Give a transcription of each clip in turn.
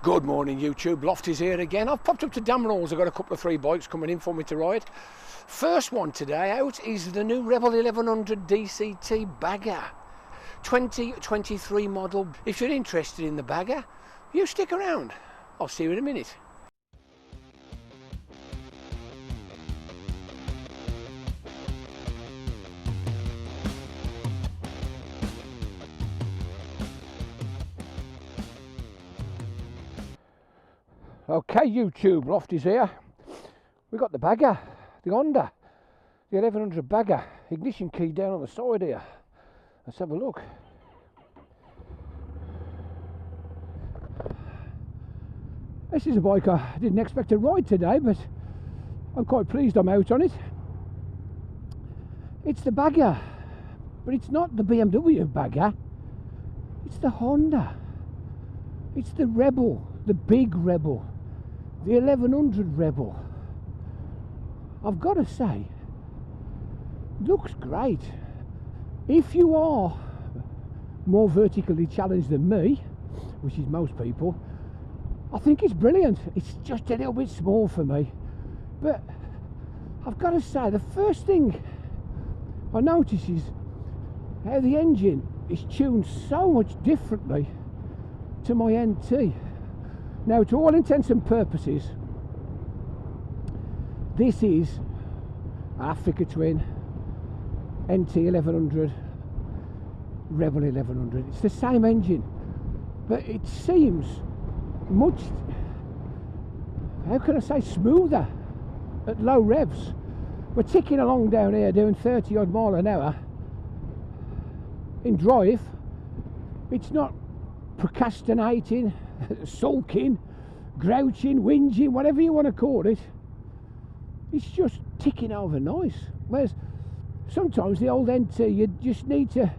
Good morning YouTube, Lofty's here again. I've popped up to Damerells. I've got a couple of 3 bikes coming in for me to ride. First one today out is the new Rebel 1100 DCT bagger. 2023 model. If you're interested in the bagger, you stick around. I'll see you in a minute. Okay YouTube, Lofty's here. We've got the bagger, the Honda, the 1100 bagger. Ignition key down on the side here. Let's have a look. This is a bike I didn't expect to ride today, but I'm quite pleased I'm out on it. It's the bagger, but it's not the BMW bagger. It's the Honda. It's the Rebel, the big Rebel. The 1100 Rebel. I've got to say, looks great. If you are more vertically challenged than me, which is most people, I think it's brilliant. It's just a little bit small for me, but I've got to say, the first thing I notice is how the engine is tuned so much differently to my NT. Now, to all intents and purposes, this is Africa Twin NT 1100 Rebel 1100. It's the same engine, but it seems much, how can I say, smoother at low revs. We're ticking along down here doing 30 odd mile an hour in drive. It's not procrastinating, sulking, grouching, whinging, whatever you want to call it. It's just ticking over nice. Whereas sometimes the old NT, you just need to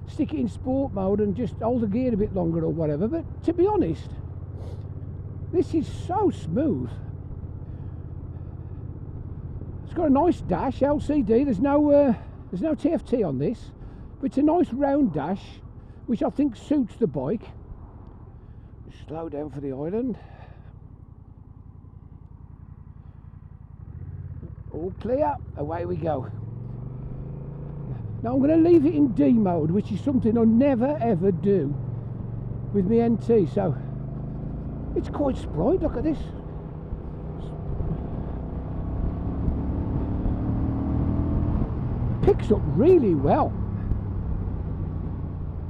stick it in sport mode and just hold the gear a bit longer or whatever. But to be honest, this is so smooth. It's got a nice dash, LCD. There's no TFT on this, but it's a nice round dash, which I think suits the bike. Slow down for the island. All clear, away we go. Now I'm going to leave it in D mode, which is something I never ever do with my NT, so it's quite sprite. Look at this. Picks up really well.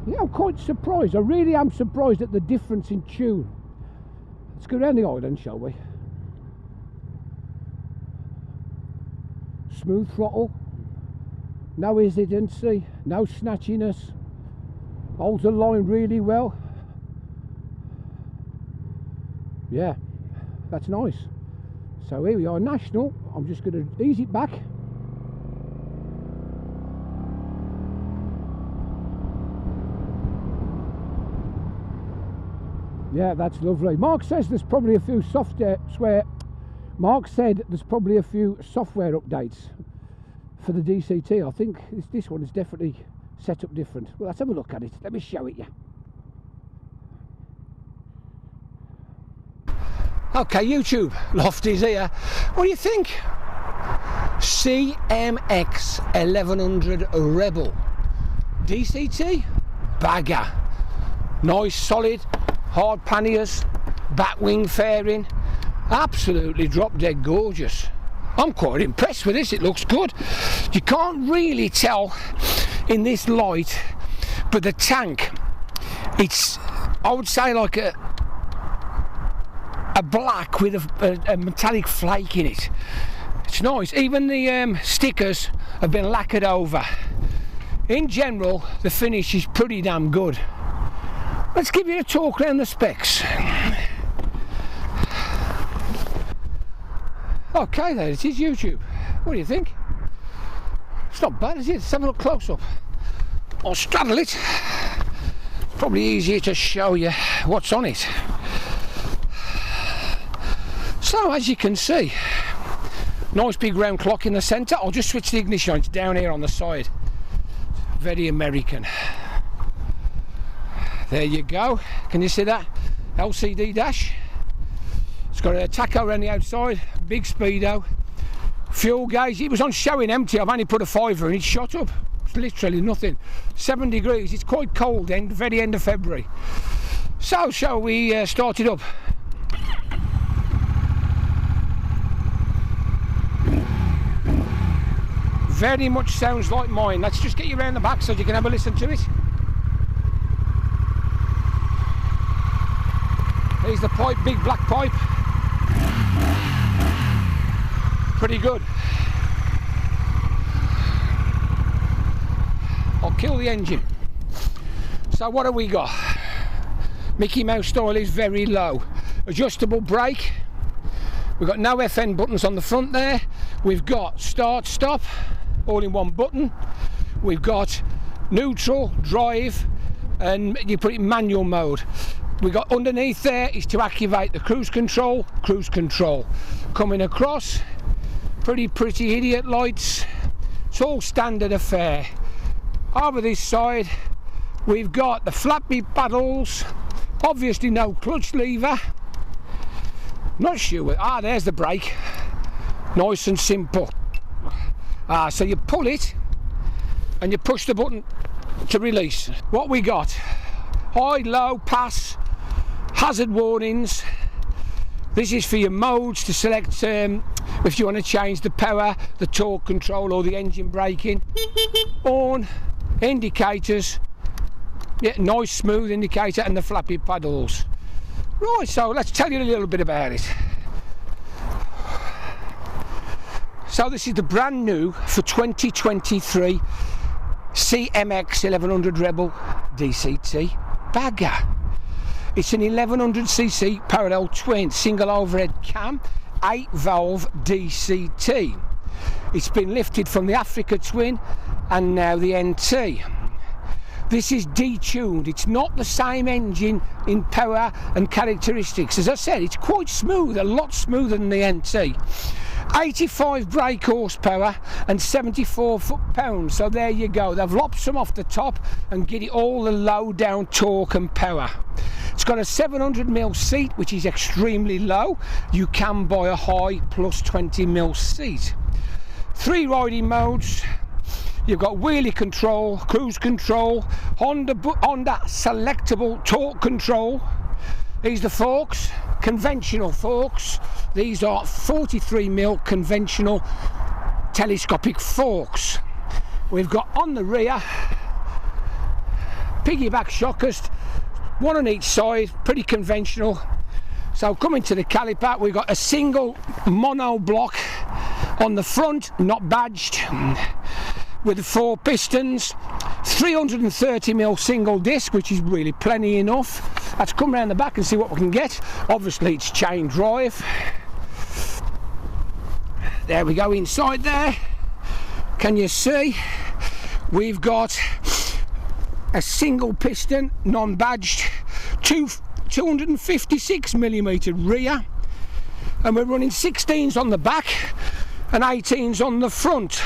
Yeah, I'm quite surprised. I really am surprised at the difference in tune. Let's go around the island, shall we? Smooth throttle, no hesitancy, no snatchiness, holds the line really well. Yeah, that's nice. So here we are, national. I'm just going to ease it back. Yeah, that's lovely. Mark says there's probably a few software. Mark said there's probably a few software updates for the DCT. I think this one is definitely set up different. Well, let's have a look at it. Let me show it you. Okay, YouTube, Lofty's here. What do you think? CMX 1100 Rebel DCT bagger. Nice, solid, hard panniers, Batwing fairing, absolutely drop dead gorgeous. I'm quite impressed with this. It looks good. You can't really tell in this light, but the tank, it's, I would say, like a black with a metallic flake in it. It's nice. Even the stickers have been lacquered over. In general, the finish is pretty damn good. Let's give you a talk around the specs. Okay, there it is, YouTube. What do you think? It's not bad, is it? Let's have a look close up. I'll straddle it. It's probably easier to show you what's on it. So, as you can see, nice big round clock in the centre. I'll just switch the ignition on. It's down here on the side. Very American. There you go. Can you see that? LCD dash. It's got a tacho around the outside, big speedo. Fuel gauge, it was on showing empty. I've only put a fiver and it shot up. It's literally nothing. 7 degrees, it's quite cold, very end of February. So, shall we start it up? Very much sounds like mine. Let's just get you around the back so you can have a listen to it. Here's the pipe, big black pipe. Pretty good. I'll kill the engine. So what have we got? Mickey Mouse style is very low. Adjustable brake. We've got no FN buttons on the front there. We've got start, stop, all in one button. We've got neutral, drive, and you put it in manual mode. We've got underneath there is to activate the cruise control. Coming across, pretty idiot lights. It's all standard affair. Over this side, we've got the flappy paddles. Obviously no clutch lever. Not sure. There's the brake. Nice and simple. So you pull it and you push the button to release. What we got? High, low, pass, hazard warnings. This is for your modes to select if you want to change the power, the torque control or the engine braking. On, indicators. Yeah, nice smooth indicator and the flappy paddles. Right, so let's tell you a little bit about it. So this is the brand new for 2023 CMX 1100 Rebel DCT bagger. It's an 1100cc parallel twin single overhead cam 8 valve DCT. It's been lifted from the Africa twin and now the NT. This is detuned. It's not the same engine in power and characteristics. As I said, it's quite smooth, a lot smoother than the NT. 85 brake horsepower and 74 foot-pounds. So there you go. They've lopped some off the top and get it all the low down torque and power. It's got a 700mm seat, which is extremely low. You can buy a high plus 20mm seat. 3 riding modes. You've got wheelie control, cruise control, Honda selectable torque control. These are the forks, conventional forks. These are 43mm conventional telescopic forks. We've got on the rear piggyback shockers, one on each side, pretty conventional. So coming to the caliper, we've got a single mono block on the front, not badged, with 4 pistons, 330mm single disc, which is really plenty enough. Let's come around the back and see what we can get. Obviously it's chain drive. There we go inside there. Can you see? We've got a single piston, non-badged, 256mm rear, and we're running 16s on the back and 18s on the front.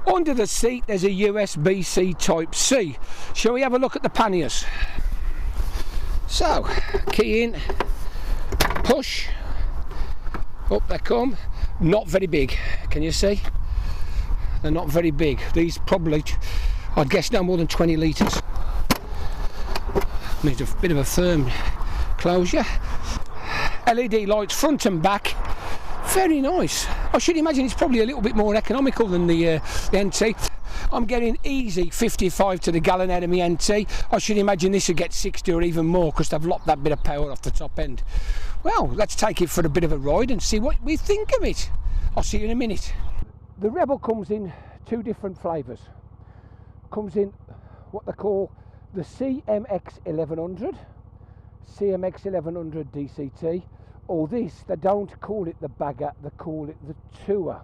Under the seat there's a USB-C type C. Shall we have a look at the panniers? So, key in, push, up they come. Not very big, can you see? They're not very big. These probably, I'd guess, no more than 20 litres. Needs a bit of a firm closure. LED lights front and back. Very nice. I should imagine it's probably a little bit more economical than the NT. I'm getting easy 55 to the gallon out of my NT. I should imagine this would get 60 or even more because they've lopped that bit of power off the top end. Well, let's take it for a bit of a ride and see what we think of it. I'll see you in a minute. The Rebel comes in 2 different flavours. Comes in what they call the CMX 1100, CMX 1100 DCT, or this, they don't call it the bagger, they call it the Tour.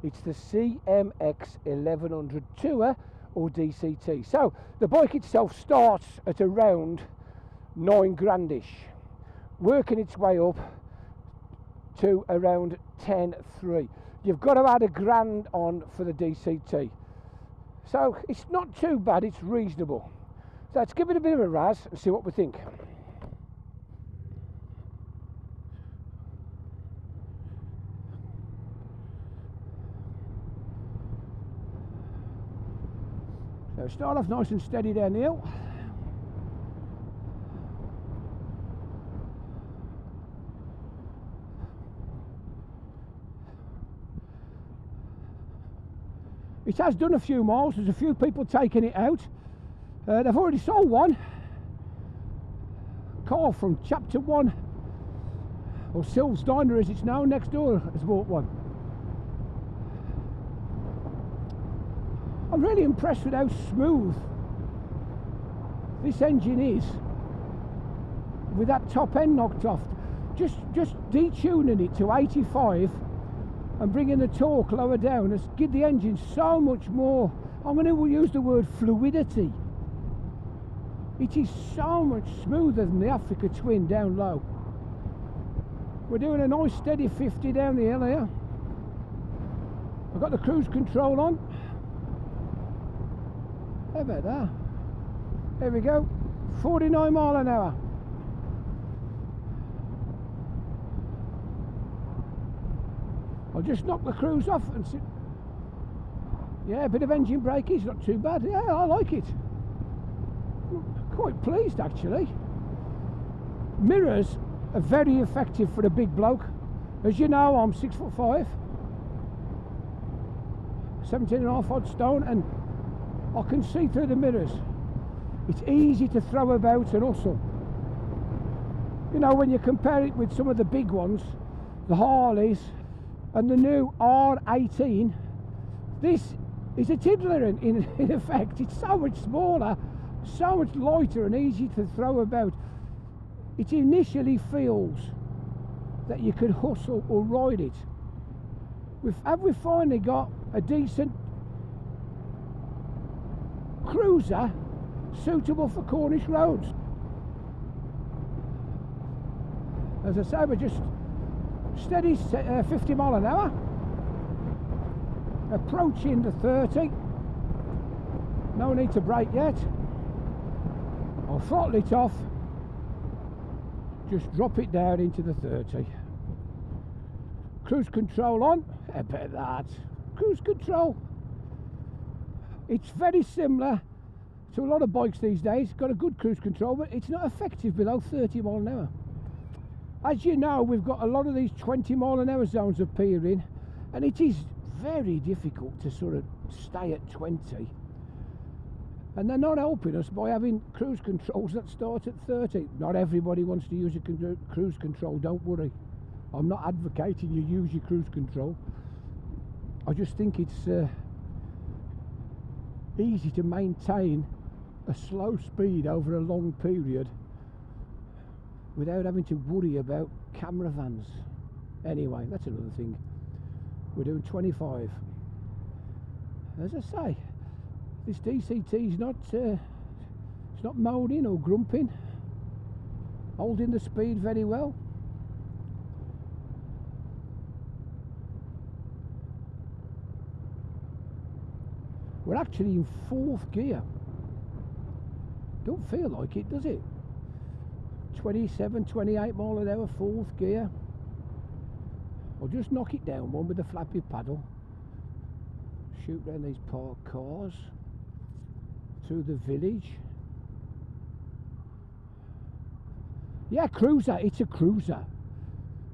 It's the CMX 1100 Tour or DCT. So the bike itself starts at around 9 grandish, working its way up to around 10.3. You've got to add £1,000 on for the DCT. So it's not too bad, it's reasonable. So let's give it a bit of a razz and see what we think. So start off nice and steady down the hill. It has done a few miles, there's a few people taking it out. They've already sold one. Carl from Chapter 1, or Sylv's Diner as it's known, next door, has bought one. I'm really impressed with how smooth this engine is with that top end knocked off. Just detuning it to 85 and bringing the torque lower down has given the engine so much more, I'm going to use the word fluidity. It is so much smoother than the Africa Twin down low. We're doing a nice steady 50 down the hill here. I've got the cruise control on. How about that? There we go, 49 mile an hour. I'll just knock the cruise off and sit. Yeah, a bit of engine braking, not too bad. Yeah, I like it. Quite pleased actually. Mirrors are very effective for a big bloke. As you know, I'm 6'5", 17.5 odd stone, and I can see through the mirrors. It's easy to throw about and hustle. You know, when you compare it with some of the big ones, the Harleys and the new R18, this is a tiddler in effect. It's so much smaller, so much lighter and easy to throw about. It initially feels that you could hustle or ride it. Have we finally got a decent cruiser suitable for Cornish roads? As I say, we're just steady 50 mile an hour, approaching the 30. No need to brake yet. I'll throttle it off, just drop it down into the 30. Cruise control on. How about that? Cruise control. It's very similar to a lot of bikes these days. Got a good cruise control, but it's not effective below 30 mile an hour. As you know, we've got a lot of these 20 mile an hour zones appearing, and it is very difficult to sort of stay at 20. And they're not helping us by having cruise controls that start at 30. Not everybody wants to use a cruise control, don't worry. I'm not advocating you use your cruise control. I just think it's easy to maintain a slow speed over a long period without having to worry about camera vans. Anyway, that's another thing. We're doing 25. As I say, this DCT is not it's not moaning or grumping, holding the speed very well. We're actually in 4th gear. Don't feel like it, does it? 27, 28 mile an hour, 4th gear. I'll just knock it down one with a flappy paddle. Shoot round these parked cars through the village. Yeah, cruiser, it's a cruiser.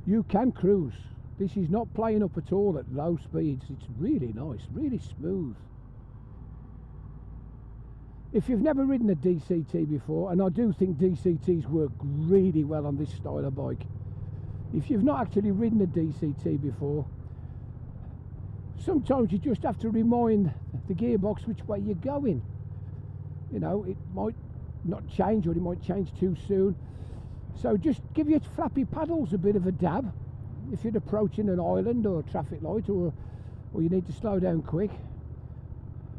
You can cruise. This is not playing up at all at low speeds. It's really nice, really smooth. If you've never ridden a DCT before, and I do think DCTs work really well on this style of bike, if you've not actually ridden a DCT before, sometimes you just have to remind the gearbox which way you're going. You know, it might not change, or it might change too soon. So just give your flappy paddles a bit of a dab if you're approaching an island or a traffic light, or you need to slow down quick,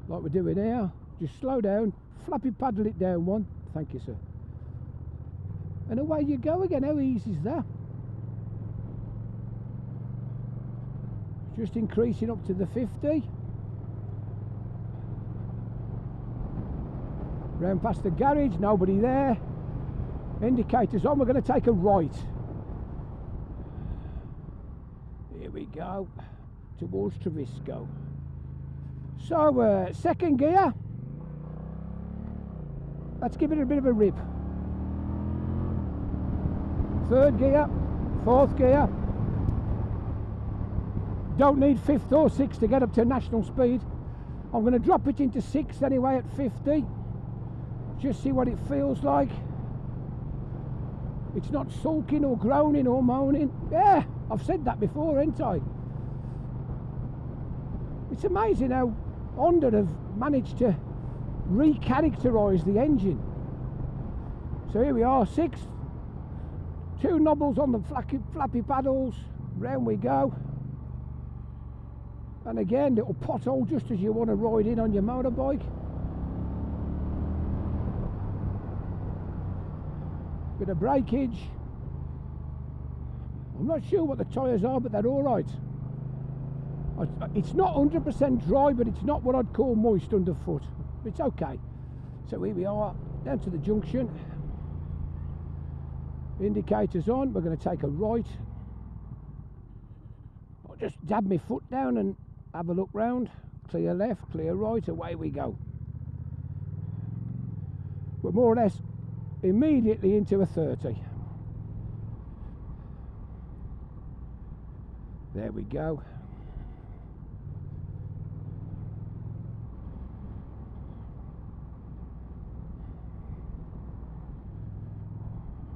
like we're doing here. Just slow down, flappy paddle it down one. Thank you, sir. And away you go again. How easy is that? Just increasing up to the 50. Round past the garage, nobody there. Indicators on, we're going to take a right. Here we go, towards Trevisco. So, second gear. Let's give it a bit of a rip. Third gear, fourth gear. Don't need fifth or sixth to get up to national speed. I'm going to drop it into sixth anyway at 50. Just see what it feels like. It's not sulking or groaning or moaning. Yeah, I've said that before, ain't I? It's amazing how Honda have managed to recharacterise the engine. So here we are, sixth. 2 knobbles on the flappy paddles. Round we go. And again, little pothole just as you want to ride in on your motorbike. Bit of breakage. I'm not sure what the tyres are, but they're alright. It's not 100% dry, but it's not what I'd call moist underfoot. It's okay. So here we are, down to the junction. Indicators on, we're going to take a right. I'll just dab my foot down and have a look round. Clear left, clear right, away we go. We're more or less immediately into a 30. There we go.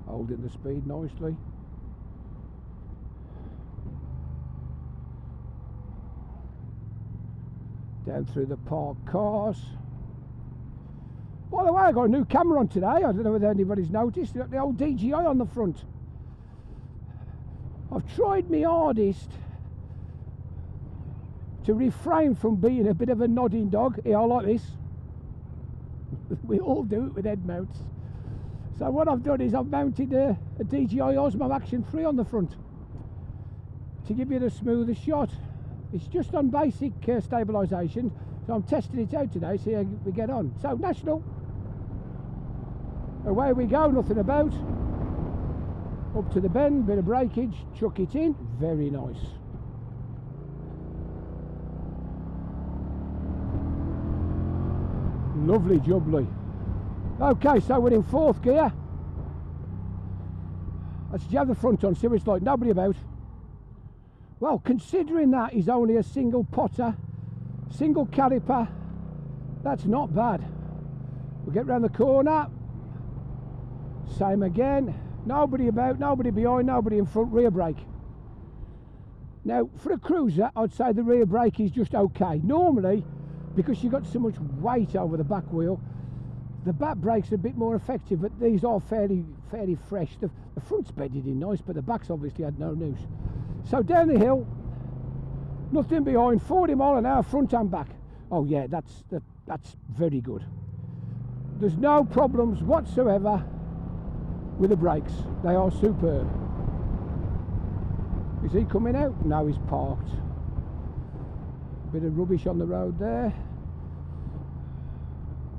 Holding the speed nicely. Down through the parked cars. By the way, I got a new camera on today. I don't know whether anybody's noticed. The old DJI on the front. I've tried my hardest to refrain from being a bit of a nodding dog. Here, I like this. We all do it with head mounts. So what I've done is I've mounted a DJI Osmo Action 3 on the front to give you the smoothest shot. It's just on basic stabilisation, so I'm testing it out today, see how we get on. So national, away we go, nothing about. Up to the bend, bit of breakage, chuck it in, very nice. Lovely jubbly. Okay, so we're in fourth gear. Let's jab the front on, see what it's like, nobody about. Well, considering that is only a single potter, single caliper, that's not bad. We'll get round the corner, same again, nobody about, nobody behind, nobody in front, rear brake. Now, for a cruiser, I'd say the rear brake is just okay. Normally, because you've got so much weight over the back wheel, the back brake's a bit more effective, but these are fairly fresh. The front's bedded in nice, but the back's obviously had no noose. So down the hill, nothing behind, 40 mile an hour front and back. Oh yeah, that's very good. There's no problems whatsoever with the brakes. They are superb. Is he coming out? No, he's parked. Bit of rubbish on the road there.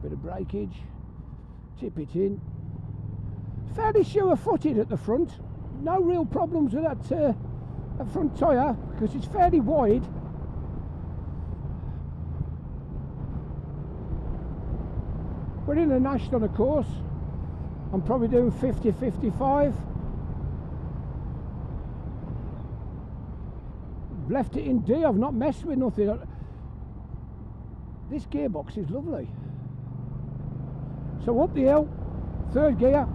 Bit of breakage. Tip it in. Fairly sure-footed at the front. No real problems with that front tyre because it's fairly wide. We're in a national, of course. I'm probably doing 50-55. Left it in D, I've not messed with nothing. This gearbox is lovely. So up the hill, third gear.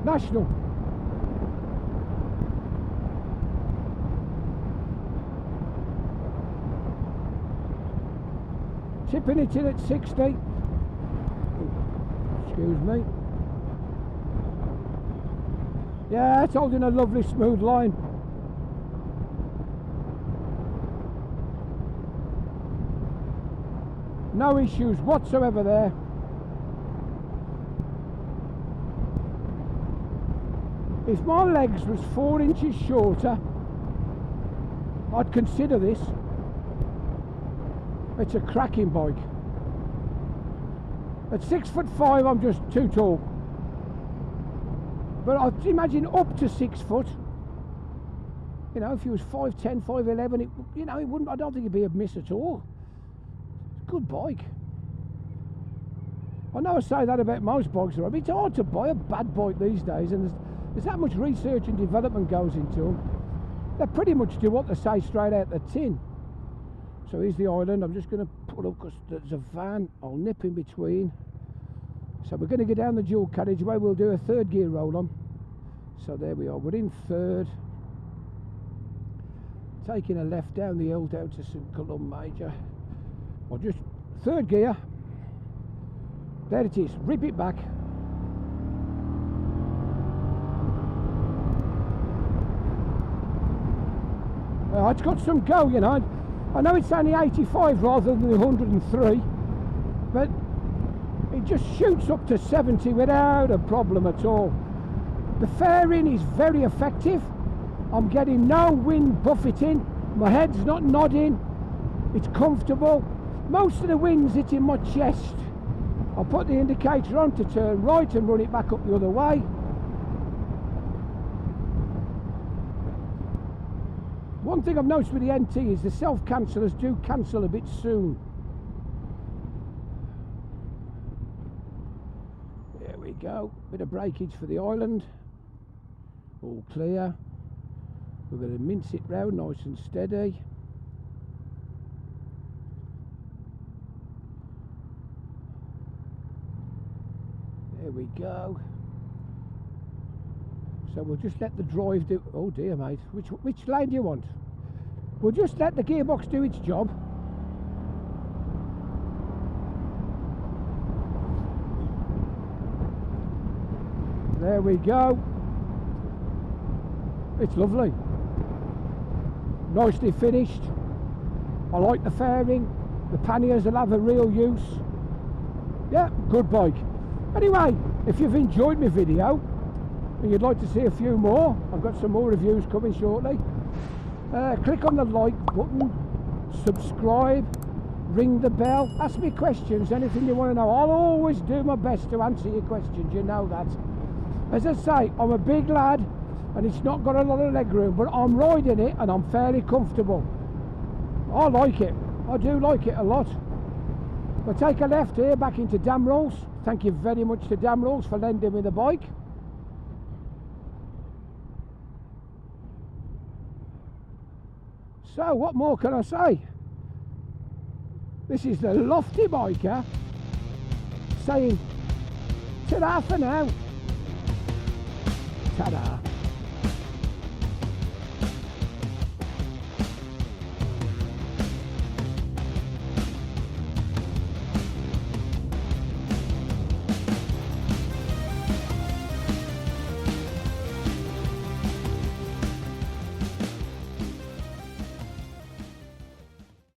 National. Tipping it in at 60. Excuse me. Yeah, it's holding a lovely smooth line. No issues whatsoever there. If my legs was 4 inches shorter, I'd consider this. It's a cracking bike. At 6'5", I'm just too tall. But I'd imagine up to 6 foot. You know, if he was 5'10", 5'11", it, you know, it wouldn't. I don't think it'd be a miss at all. Good bike. I know I say that about most bikes, but it's hard to buy a bad bike these days, and there's that much research and development goes into them. They pretty much do what they say straight out the tin. So here's the island. I'm just going to pull up because there's a van. I'll nip in between. So we're going to go down the dual carriageway. We'll do a third gear roll on. So there we are. We're in third. Taking a left down the hill down to St Columb Major. Or just third gear. There it is. Rip it back. It's got some go, you know. I know it's only 85 rather than the 103, but it just shoots up to 70 without a problem at all. The fairing is very effective. I'm getting no wind buffeting. My head's not nodding. It's comfortable. Most of the wind's hitting my chest. I'll put the indicator on to turn right and run it back up the other way. One thing I've noticed with the NT is the self-cancellers do cancel a bit soon. There we go. Bit of breakage for the island. All clear. We're going to mince it round nice and steady. There we go. So we'll just let the drive do. Oh dear, mate. Which lane do you want? We'll just let the gearbox do its job. There we go. It's lovely. Nicely finished. I like the fairing. The panniers will have a real use. Yeah, good bike. Anyway, if you've enjoyed my video and you'd like to see a few more, I've got some more reviews coming shortly. Click on the like button, subscribe, ring the bell, ask me questions, anything you want to know. I'll always do my best to answer your questions, you know that. As I say, I'm a big lad and it's not got a lot of leg room, but I'm riding it and I'm fairly comfortable. I like it. I do like it a lot. We'll take a left here back into Damerells. Thank you very much to Damerells for lending me the bike. So what more can I say? This is the loftybiker saying ta-da for now. Ta-da.